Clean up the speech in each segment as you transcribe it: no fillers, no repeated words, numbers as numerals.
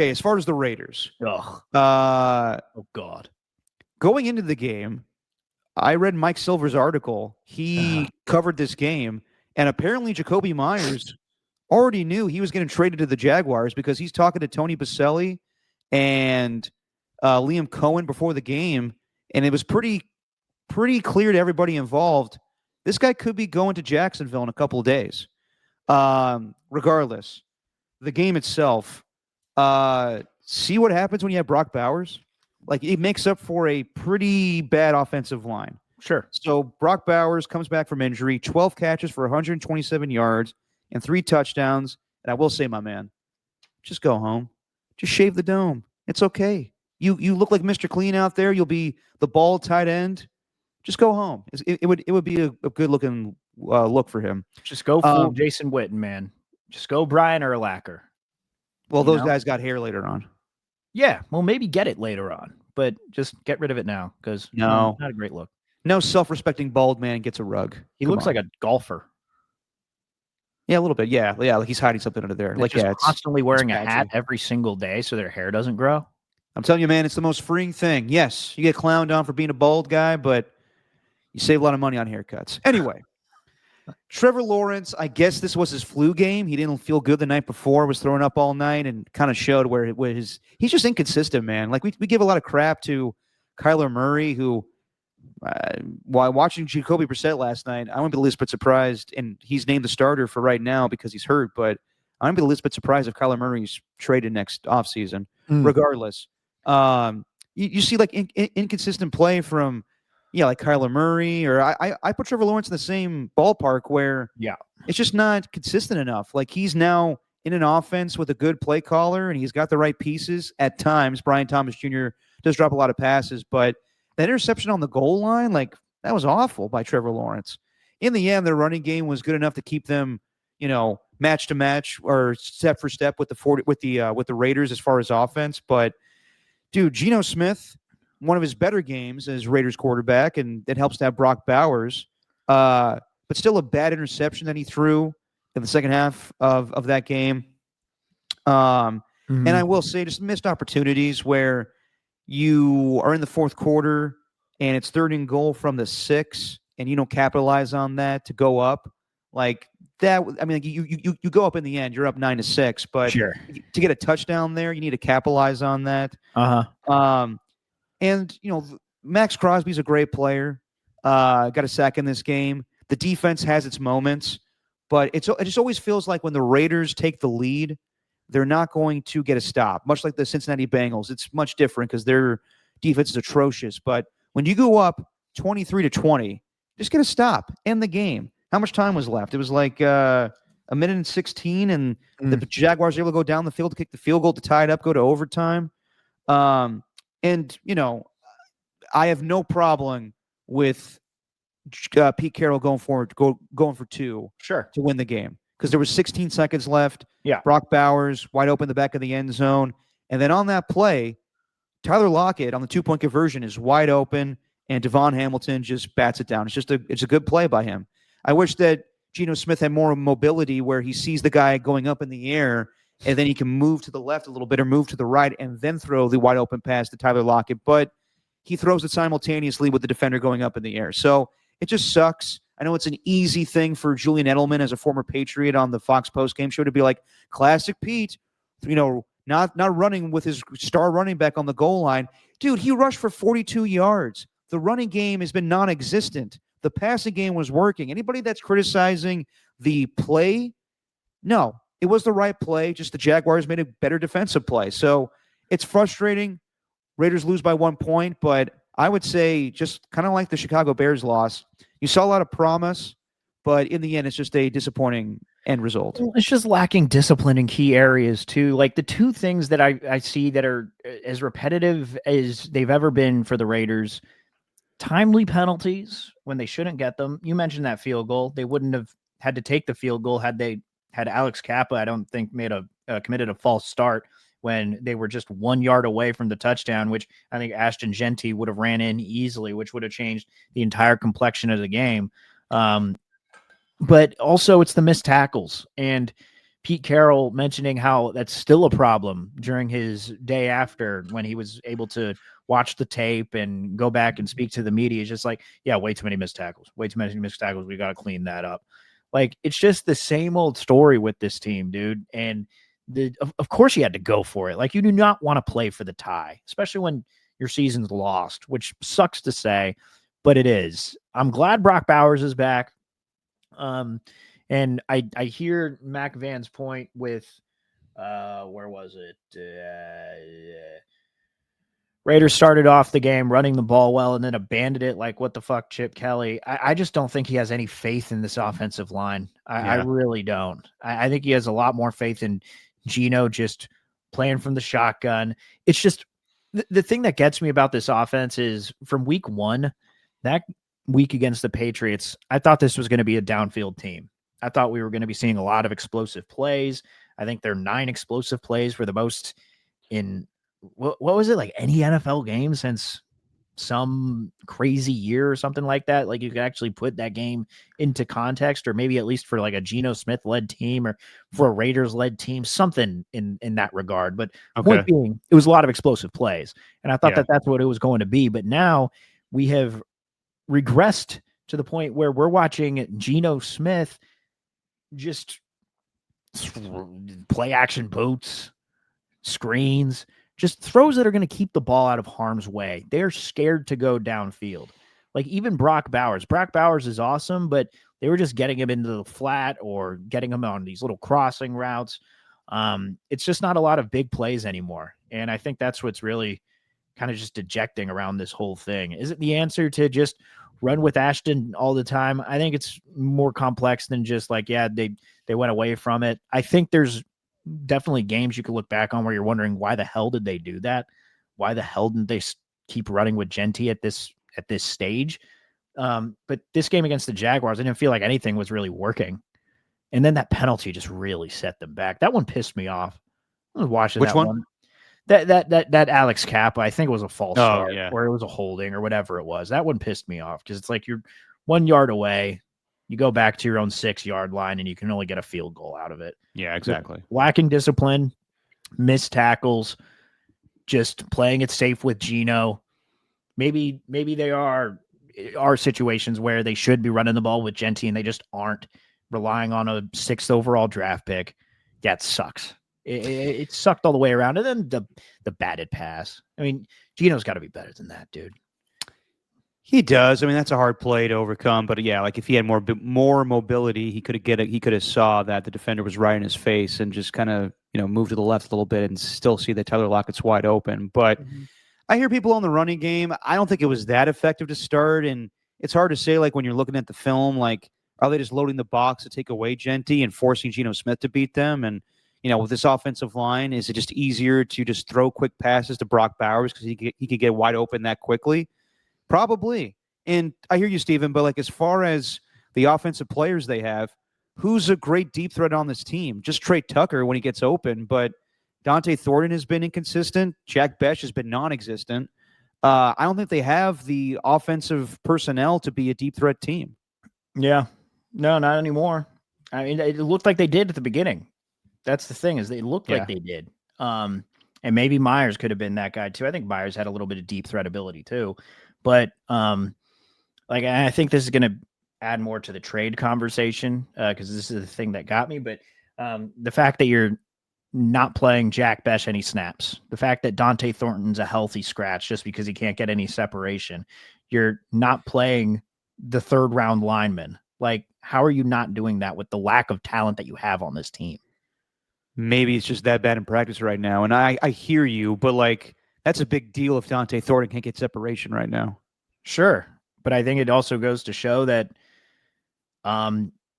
Okay, as far as the Raiders, Ugh. uh, Oh, God. going into the game, I read Mike Silver's article. He covered this game, and apparently Jacoby Myers already knew he was getting traded to the Jaguars because he's talking to Tony Baselli and Liam Cohen before the game, and it was pretty clear to everybody involved. This guy could be going to Jacksonville in a couple of days. Regardless, the game itself. See what happens when you have Brock Bowers. Like it makes up for a pretty bad offensive line. Sure. So Brock Bowers comes back from injury, 12 catches for 127 yards and 3 touchdowns. And I will say, my man, just go home. Just shave the dome. It's okay. You look like Mr. Clean out there. You'll be the bald tight end. Just go home. It would be a good looking look for him. Just go full Jason Witten, man. Just go Brian Urlacher. Well, those guys got hair later on. Yeah, well, maybe get it later on, but just get rid of it now because not a great look. No self-respecting bald man gets a rug. He looks like a golfer. Yeah, a little bit. Yeah, like he's hiding something under there. Like, just constantly wearing a hat every single day so their hair doesn't grow. I'm telling you, man, it's the most freeing thing. Yes, you get clowned on for being a bald guy, but you save a lot of money on haircuts. Anyway, Trevor Lawrence, I guess this was his flu game. He didn't feel good the night before, was throwing up all night, and kind of showed where he's just inconsistent, man. Like, we give a lot of crap to Kyler Murray, who, while watching Jacoby Brissett last night, I wouldn't be the least bit surprised, and he's named the starter for right now because he's hurt, but I wouldn't be the least bit surprised if Kyler Murray's traded next offseason. Regardless, you see like inconsistent play from like Kyler Murray, or I put Trevor Lawrence in the same ballpark where it's just not consistent enough. Like, he's now in an offense with a good play caller and he's got the right pieces at times. Brian Thomas Jr. does drop a lot of passes, but that interception on the goal line, like, that was awful by Trevor Lawrence. In the end, their running game was good enough to keep them, match to match or step for step with the Raiders as far as offense. But dude, Geno Smith, one of his better games as Raiders quarterback, and it helps to have Brock Bowers. But still a bad interception that he threw in the second half of that game. And I will say, just missed opportunities where you are in the fourth quarter and it's 3rd and goal from the 6, and you don't capitalize on that to go up. Like that, I mean, like you go up in the end, you're up 9-6, but sure, to get a touchdown there, you need to capitalize on that. And Max Crosby's a great player. Got a sack in this game. The defense has its moments, but it just always feels like when the Raiders take the lead, they're not going to get a stop. Much like the Cincinnati Bengals, it's much different because their defense is atrocious. But when you go up 23-20, just get a stop. End the game. How much time was left? It was like a minute and 16, and the Jaguars were able to go down the field to kick the field goal to tie it up, go to overtime. And I have no problem with Pete Carroll going for 2 to win the game, because there was 16 seconds left. Yeah, Brock Bowers wide open in the back of the end zone, and then on that play, Tyler Lockett on the 2-point conversion is wide open, and Devon Hamilton just bats it down. It's a good play by him. I wish that Geno Smith had more mobility where he sees the guy going up in the air and then he can move to the left a little bit or move to the right and then throw the wide open pass to Tyler Lockett. But he throws it simultaneously with the defender going up in the air. So it just sucks. I know it's an easy thing for Julian Edelman as a former Patriot on the Fox postgame show to be like, classic Pete, not running with his star running back on the goal line. Dude, he rushed for 42 yards. The running game has been non-existent. The passing game was working. Anybody that's criticizing the play, no, it was the right play. Just the Jaguars made a better defensive play. So it's frustrating. Raiders lose by 1 point, but I would say just kind of like the Chicago Bears loss, you saw a lot of promise, but in the end, it's just a disappointing end result. It's just lacking discipline in key areas too. Like the two things that I see that are as repetitive as they've ever been for the Raiders: timely penalties when they shouldn't get them. You mentioned that field goal. They wouldn't have had to take the field goal had Alex Kappa, I don't think, committed a false start when they were just 1 yard away from the touchdown, which I think Ashton Genty would have ran in easily, which would have changed the entire complexion of the game. But also it's the missed tackles. And Pete Carroll mentioning how that's still a problem during his day after when he was able to watch the tape and go back and speak to the media. It's just like, yeah, way too many missed tackles. Way too many missed tackles. We got to clean that up. Like, it's just the same old story with this team, dude. And of course you had to go for it. Like, you do not want to play for the tie, especially when your season's lost, which sucks to say, but it is. I'm glad Brock Bowers is back. And I hear Mac Van's point with where was it? Raiders started off the game running the ball well and then abandoned it like what the fuck, Chip Kelly. I just don't think he has any faith in this offensive line. I really don't. I think he has a lot more faith in Geno just playing from the shotgun. It's just the thing that gets me about this offense is from week one, that week against the Patriots, I thought this was going to be a downfield team. I thought we were going to be seeing a lot of explosive plays. I think their 9 explosive plays were the most in what was it, like any NFL game since some crazy year or something like that. Like you could actually put that game into context, or maybe at least for like a Geno Smith led team or for a Raiders led team, something in that regard. But point being, it was a lot of explosive plays. And I thought that that's what it was going to be. But now we have regressed to the point where we're watching Geno Smith just play action boots, screens, just throws that are going to keep the ball out of harm's way. They're scared to go downfield. Like even Brock Bowers. Brock Bowers is awesome, but they were just getting him into the flat or getting him on these little crossing routes. It's just not a lot of big plays anymore. And I think that's what's really kind of just dejecting around this whole thing. Is it the answer to just run with Ashton all the time? I think it's more complex than just like, yeah, they went away from it. I think there's definitely games you could look back on where you're wondering, why the hell did they do that? Why the hell didn't they keep running with Genty at this stage? But this game against the Jaguars, I didn't feel like anything was really working. And then that penalty just really set them back. That one pissed me off. I was watching Which that one? That Alex Kappa, I think it was a false start, yeah. or it was a holding or whatever it was. That one pissed me off because it's like you're 1 yard away. You go back to your own 6-yard line and you can only get a field goal out of it. Yeah, exactly. Lacking discipline, missed tackles, just playing it safe with Geno. Maybe they are situations where they should be running the ball with Genty and they just aren't, relying on a 6th overall draft pick. That sucks. It sucked all the way around. And then the batted pass. I mean, Geno's got to be better than that, dude. He does. I mean, that's a hard play to overcome. But yeah, like if he had more mobility, he could have saw that the defender was right in his face and just kind of move to the left a little bit and still see that Tyler Lockett's wide open. But I hear people on the running game. I don't think it was that effective to start, and it's hard to say. Like when you're looking at the film, like are they just loading the box to take away Genty and forcing Geno Smith to beat them? And with this offensive line, is it just easier to just throw quick passes to Brock Bowers because he could get wide open that quickly? Probably. And I hear you, Steven, but like as far as the offensive players they have, who's a great deep threat on this team? Just Trey Tucker when he gets open, but Dante Thornton has been inconsistent. Jack Besh has been non-existent. I don't think they have the offensive personnel to be a deep threat team. Yeah. No, not anymore. I mean, it looked like they did at the beginning. That's the thing, is they looked like they did. And maybe Myers could have been that guy too. I think Myers had a little bit of deep threat ability too. But like, I think this is going to add more to the trade conversation because this is the thing that got me. But the fact that you're not playing Jack Besh any snaps, the fact that Dante Thornton's a healthy scratch just because he can't get any separation, you're not playing the 3rd round lineman. Like, how are you not doing that with the lack of talent that you have on this team? Maybe it's just that bad in practice right now. And I hear you, but like, that's a big deal if Dante Thornton can't get separation right now. Sure. But I think it also goes to show that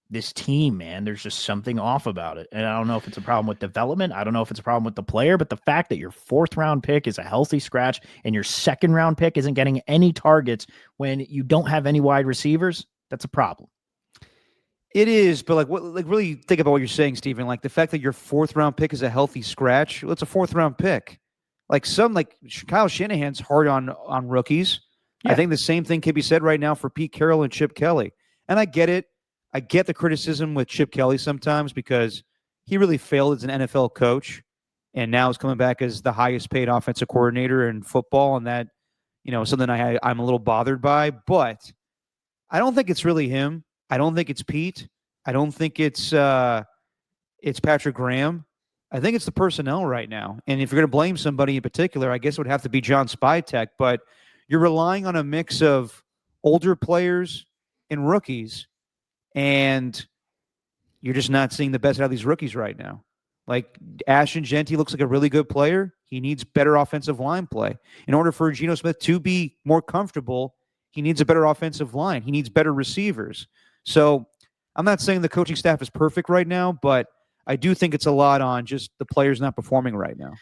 this team, man, there's just something off about it. And I don't know if it's a problem with development. I don't know if it's a problem with the player, but the fact that your 4th round pick is a healthy scratch and your 2nd round pick isn't getting any targets when you don't have any wide receivers, that's a problem. It is, but really think about what you're saying, Steven. Like the fact that your 4th round pick is a healthy scratch. Well, it's a 4th round pick. Like Kyle Shanahan's hard on rookies. Yeah. I think the same thing can be said right now for Pete Carroll and Chip Kelly. And I get it. I get the criticism with Chip Kelly sometimes because he really failed as an NFL coach, and now is coming back as the highest paid offensive coordinator in football, and that something I'm a little bothered by. But I don't think it's really him. I don't think it's Pete. I don't think it's Patrick Graham. I think it's the personnel right now. And if you're going to blame somebody in particular, I guess it would have to be John Spytek. But you're relying on a mix of older players and rookies, and you're just not seeing the best out of these rookies right now. Like Ashton Genty looks like a really good player. He needs better offensive line play. In order for Geno Smith to be more comfortable, he needs a better offensive line. He needs better receivers. So I'm not saying the coaching staff is perfect right now, but I do think it's a lot on just the players not performing right now.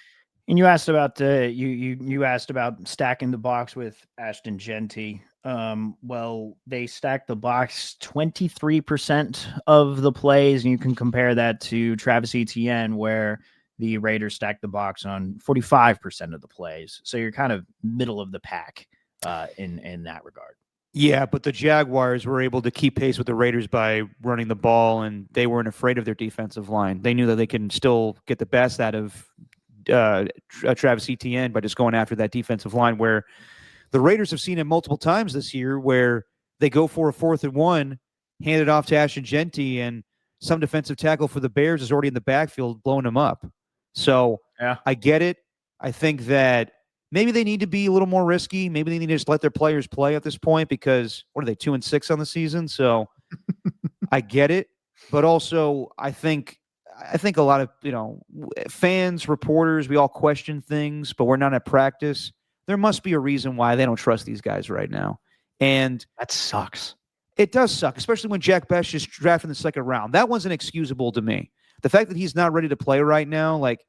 And you asked about you asked about stacking the box with Ashton Genty. Well, they stacked the box 23% of the plays, and you can compare that to Travis Etienne, where the Raiders stacked the box on 45% of the plays. So you're kind of middle of the pack in that regard. Yeah, but the Jaguars were able to keep pace with the Raiders by running the ball, and they weren't afraid of their defensive line. They knew that they can still get the best out of Travis Etienne by just going after that defensive line, where the Raiders have seen it multiple times this year where they go for a 4th and 1, hand it off to Ashton Genty, and some defensive tackle for the Bears is already in the backfield blowing them up. So yeah. I get it. I think that maybe they need to be a little more risky. Maybe they need to just let their players play at this point because, what are they, 2-6 on the season? So I get it. But also, I think a lot of, fans, reporters, we all question things, but we're not at practice. There must be a reason why they don't trust these guys right now. And that sucks. It does suck, especially when Jack Best is drafted in the 2nd round. That one's inexcusable to me. The fact that he's not ready to play right now, like,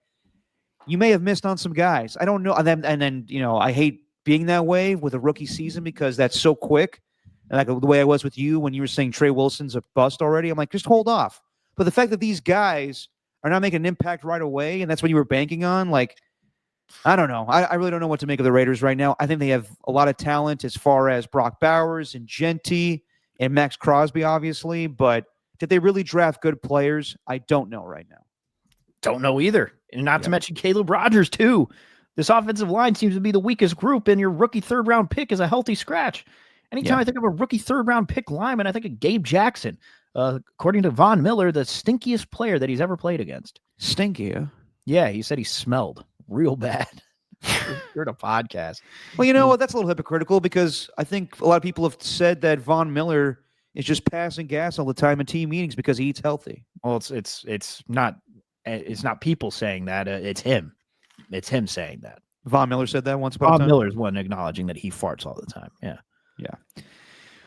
you may have missed on some guys. I don't know. And then I hate being that way with a rookie season because that's so quick. And like the way I was with you when you were saying Trey Wilson's a bust already, I'm like, just hold off. But the fact that these guys are not making an impact right away, and that's what you were banking on, like, I don't know. I really don't know what to make of the Raiders right now. I think they have a lot of talent as far as Brock Bowers and Genty and Max Crosby, obviously. But did they really draft good players? I don't know right now. Don't know either. And not to mention Caleb Rogers, too. This offensive line seems to be the weakest group, and your rookie 3rd-round pick is a healthy scratch. Anytime I think of a rookie 3rd-round pick lineman, I think of Gabe Jackson. According to Von Miller, the stinkiest player that he's ever played against. Stinky, huh? Yeah, he said he smelled real bad. You're in a podcast. Well, you know what? That's a little hypocritical because I think a lot of people have said that Von Miller is just passing gas all the time in team meetings because he eats healthy. Well, it's not people saying that. It's him. It's him saying that. Von Miller said that once upon a time? Von Miller's one acknowledging that he farts all the time. Yeah. Yeah.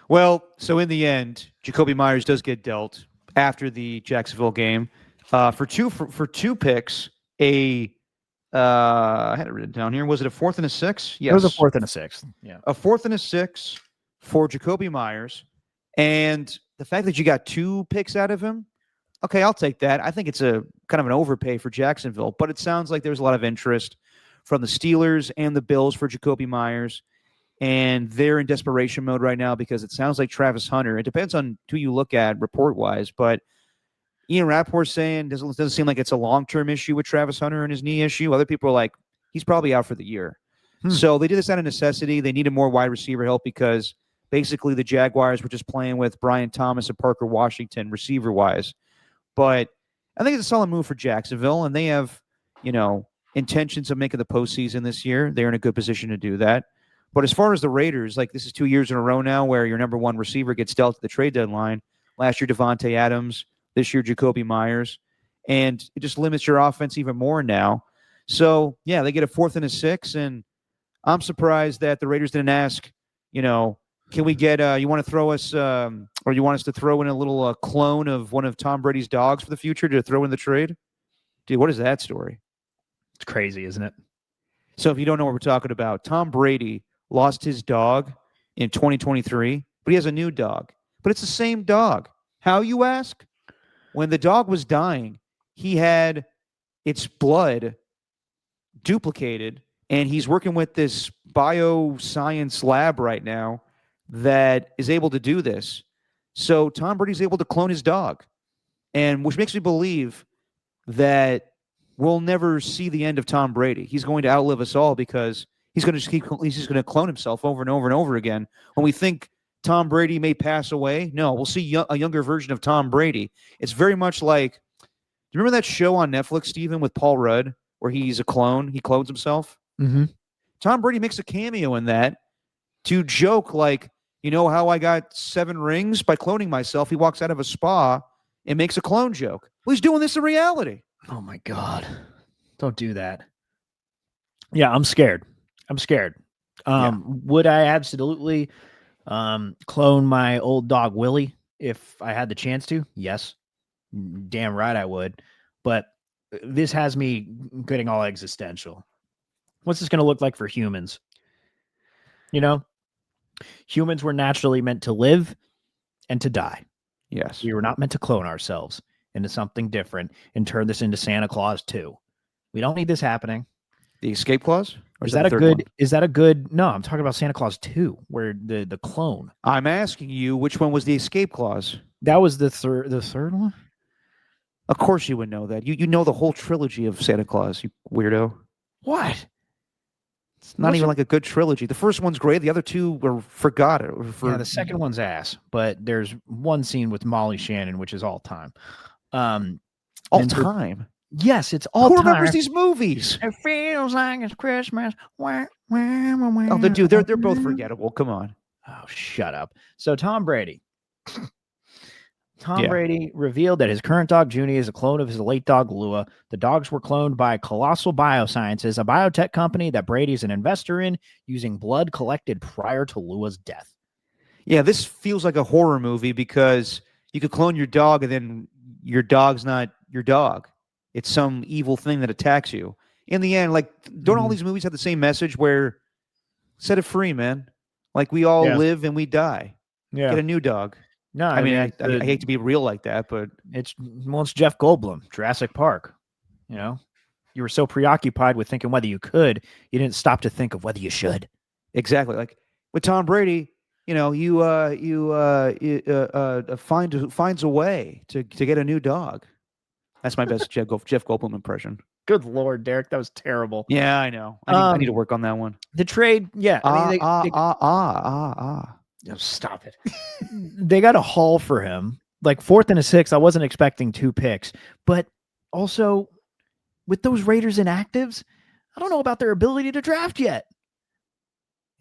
Well, so in the end, Jacoby Myers does get dealt after the Jacksonville game for two picks. I had it written down here. Was it a 4th and a 6? Yes. It was a 4th and a 6th. Yeah. A 4th and a 6 for Jacoby Myers. And the fact that you got 2 picks out of him, okay, I'll take that. I think it's a kind of an overpay for Jacksonville, but it sounds like there's a lot of interest from the Steelers and the Bills for Jacoby Myers. And they're in desperation mode right now because it sounds like Travis Hunter. It depends on who you look at report-wise, but Ian Rappaport's saying doesn't seem like it's a long-term issue with Travis Hunter and his knee issue. Other people are like, he's probably out for the year. So they did this out of necessity. They needed more wide receiver help because basically the Jaguars were just playing with Brian Thomas and Parker Washington receiver-wise. But I think it's a solid move for Jacksonville, and they have, intentions of making the postseason this year. They're in a good position to do that. But as far as the Raiders, like this is 2 years in a row now where your number one receiver gets dealt at the trade deadline. Last year, Devontae Adams. This year, Jacoby Myers. And it just limits your offense even more now. So, yeah, they get a 4th and a 6. And I'm surprised that the Raiders didn't ask, can we get, you want to throw us, or you want us to throw in a little clone of one of Tom Brady's dogs for the future to throw in the trade? Dude, what is that story? It's crazy, isn't it? So if you don't know what we're talking about, Tom Brady lost his dog in 2023, but he has a new dog. But it's the same dog. How, you ask? When the dog was dying, he had its blood duplicated, and he's working with this bioscience lab right now that is able to do this. So Tom Brady's able to clone his dog, and which makes me believe that we'll never see the end of Tom Brady. He's going to outlive us all because he's going to just he's just going to clone himself over and over and over again. When we think Tom Brady may pass away, no, we'll see a younger version of Tom Brady. It's very much like, do you remember that show on Netflix, Steven, with Paul Rudd, where he's a clone? He clones himself. Mm-hmm. Tom Brady makes a cameo in that to joke like, you know how I got 7 rings? By cloning myself. He walks out of a spa and makes a clone joke. Well, he's doing this in reality. Oh my God. Don't do that. Yeah, I'm scared. Would I absolutely clone my old dog Willie if I had the chance to? Yes. Damn right I would. But this has me getting all existential. What's this going to look like for humans? You know, humans were naturally meant to live and to die. Yes. We were not meant to clone ourselves into something different and turn this into Santa Claus 2. We don't need this happening. The escape clause? Or Is that a good? No, I'm talking about Santa Claus 2, where the clone. I'm asking you, which one was the escape clause? That was the third one? Of course you would know that. You know the whole trilogy of Santa Claus, you weirdo. What? It's not even like a good trilogy. The first one's great. The other 2 were forgotten. Yeah, the second one's ass. But there's one scene with Molly Shannon, which is all time. All time? Yes, it's all Who time. Who remembers these movies? It feels like it's Christmas. Oh, dude, they're both forgettable. Come on. Oh, shut up. So Tom Brady. Tom Brady revealed that his current dog, Junie, is a clone of his late dog, Lua. The dogs were cloned by Colossal Biosciences, a biotech company that Brady's an investor in, using blood collected prior to Lua's death. Yeah, this feels like a horror movie because you could clone your dog and then your dog's not your dog. It's some evil thing that attacks you. In the end, like, don't all these movies have the same message where set it free, man? Like, we all live and we die. Yeah. Get a new dog. No, I mean, I hate to be real like that, but it's Jeff Goldblum, Jurassic Park. You know, you were so preoccupied with thinking whether you could, you didn't stop to think of whether you should. Exactly. Like with Tom Brady, you know, finds a way to get a new dog. That's my best Jeff Goldblum impression. Good Lord, Derek, that was terrible. Yeah, I know. I need to work on that one. The trade, yeah. Oh, stop it. They got a haul for him, like 4th and a 6th. I wasn't expecting 2 picks, but also with those Raiders inactives, I don't know about their ability to draft yet.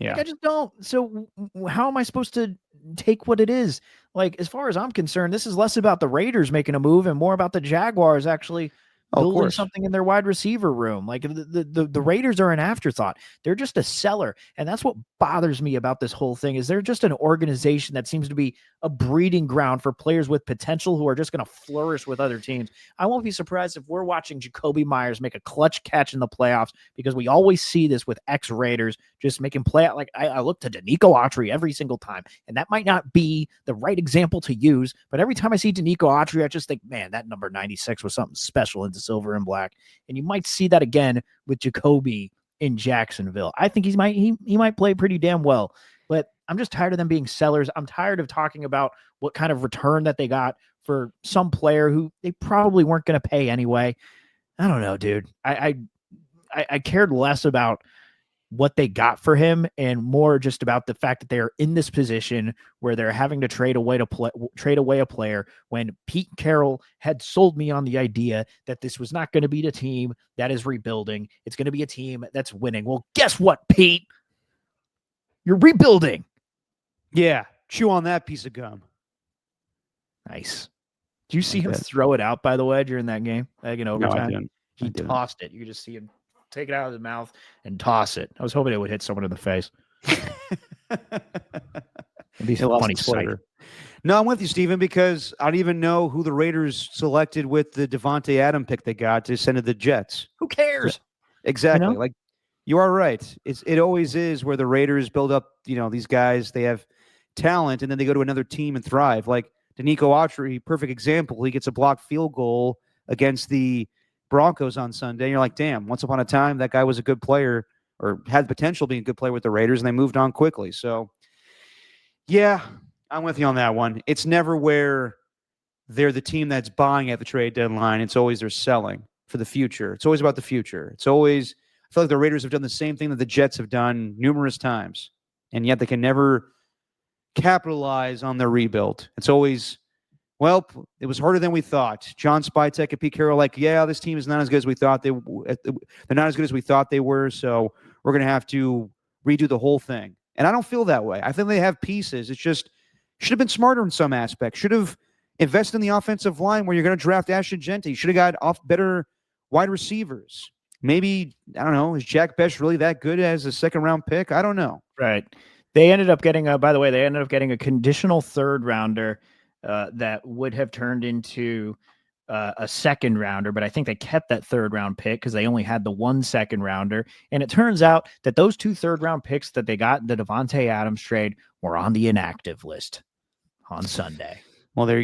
Yeah, like, I just don't. So how am I supposed to take what it is? Like, as far as I'm concerned, this is less about the Raiders making a move and more about the Jaguars actually building something in their wide receiver room. Like the Raiders are an afterthought. They're just a seller. And that's what bothers me about this whole thing is they're just an organization that seems to be a breeding ground for players with potential who are just going to flourish with other teams. I won't be surprised if we're watching Jacoby Myers make a clutch catch in the playoffs because we always see this with ex-Raiders just making play out. Like I look to Danico Autry every single time, and that might not be the right example to use, but every time I see Danico Autry, I just think, man, that number 96 was something special into silver and black. And you might see that again with Jacoby in Jacksonville. I think he might play pretty damn well, but I'm just tired of them being sellers. I'm tired of talking about what kind of return that they got for some player who they probably weren't going to pay anyway. I don't know, dude. I cared less about what they got for him and more just about the fact that they are in this position where they're having to trade away a player when Pete Carroll had sold me on the idea that this was not going to be the team that is rebuilding. It's going to be a team that's winning. Well, guess what, Pete? You're rebuilding. Yeah. Chew on that piece of gum. Nice. Do you see him throw it out, by the way, during that game? Like in overtime? No, I didn't. He tossed it. You could just see him take it out of his mouth and toss it. I was hoping it would hit someone in the face. It'd be a funny sight. No, I'm with you, Steven, because I don't even know who the Raiders selected with the Devontae Adams pick they got to send to the Jets. Who cares? Exactly. You know? Like, you are right. It always is where the Raiders build up, these guys, they have talent, and then they go to another team and thrive. Like Danico Autry, perfect example. He gets a blocked field goal against the Broncos on Sunday. You're like, damn, once upon a time, that guy was a good player or had potential being a good player with the Raiders, and they moved on quickly. So, yeah, I'm with you on that one. It's never where they're the team that's buying at the trade deadline. It's always they're selling for the future. It's always about the future. It's always, I feel like the Raiders have done the same thing that the Jets have done numerous times, and yet they can never capitalize on their rebuild. It's always, well, it was harder than we thought. John Spytek and Pete Carroll, like, yeah, this team is not as good as we thought they're not as good as we thought they were. So we're going to have to redo the whole thing. And I don't feel that way. I think they have pieces. It's just should have been smarter in some aspects. Should have invested in the offensive line where you're going to draft Ashton Genty. You should have got off better wide receivers. Maybe, I don't know, is Jack Best really that good as a second-round pick? I don't know. Right. They ended up getting by the way, they ended up getting a conditional third rounder that would have turned into a second rounder, but I think they kept that third round pick because they only had the 1 second rounder. And it turns out that those 2 third round picks that they got in the Devontae Adams trade were on the inactive list on Sunday. Well, there